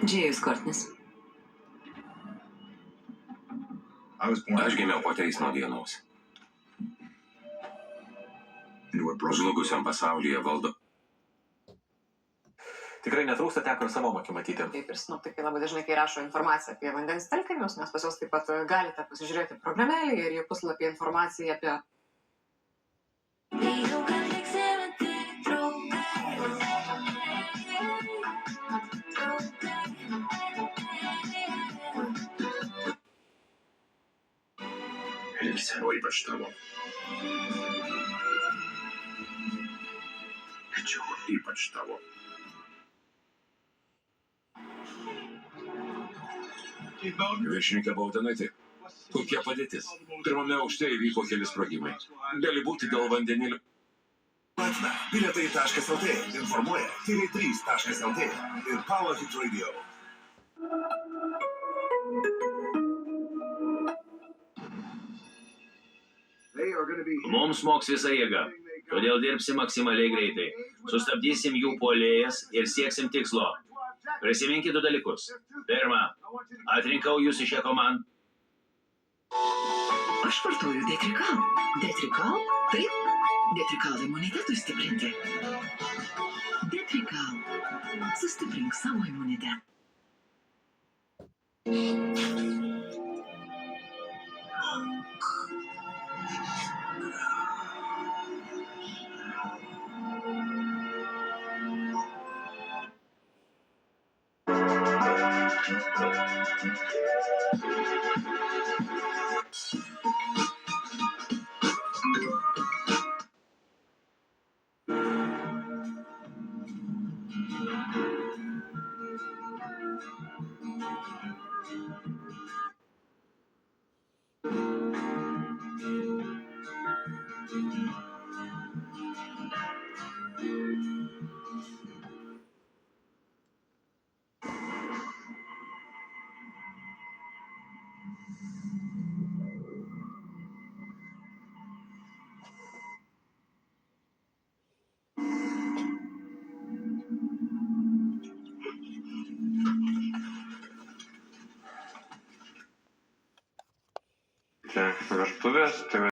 Džėjus Kortnis. Aš gimiau po teismo dienos. Žlugusiam pasaulyje valdo. Tikrai netrūksta, teko ir savo akį matyti. Taip ir sinoptikai labai dažnai, kai rašo informaciją apie vandens telkinius, nes pas juos taip pat galite pasižiūrėti programėlėje ir jų puslapį informaciją apie... Elgse, o ypač tavo. Tačiau ypač tavo. Viršininke Bogdanaitė, kokia padėtis? Pirmame aukšte įvyko keli sprogimai. Gali būti dėl vandenilio. Bilietai.lt informuoja tv3.lt ir Power Hit Radio. Mums smogs visa jėga, todėl dirbsim maksimaliai greitai. Sustabdysim jų puolėjas ir sieksim tikslo. Prisiminkit du dalykus. Pirma, atrinkau jūs į šią komandą. Aš vartoju Detrikal. Detrikal? Taip. Detrikal imunitetui stiprinti. Detrikal. Sustiprink savo imunitetą. Čia virtuvės, tai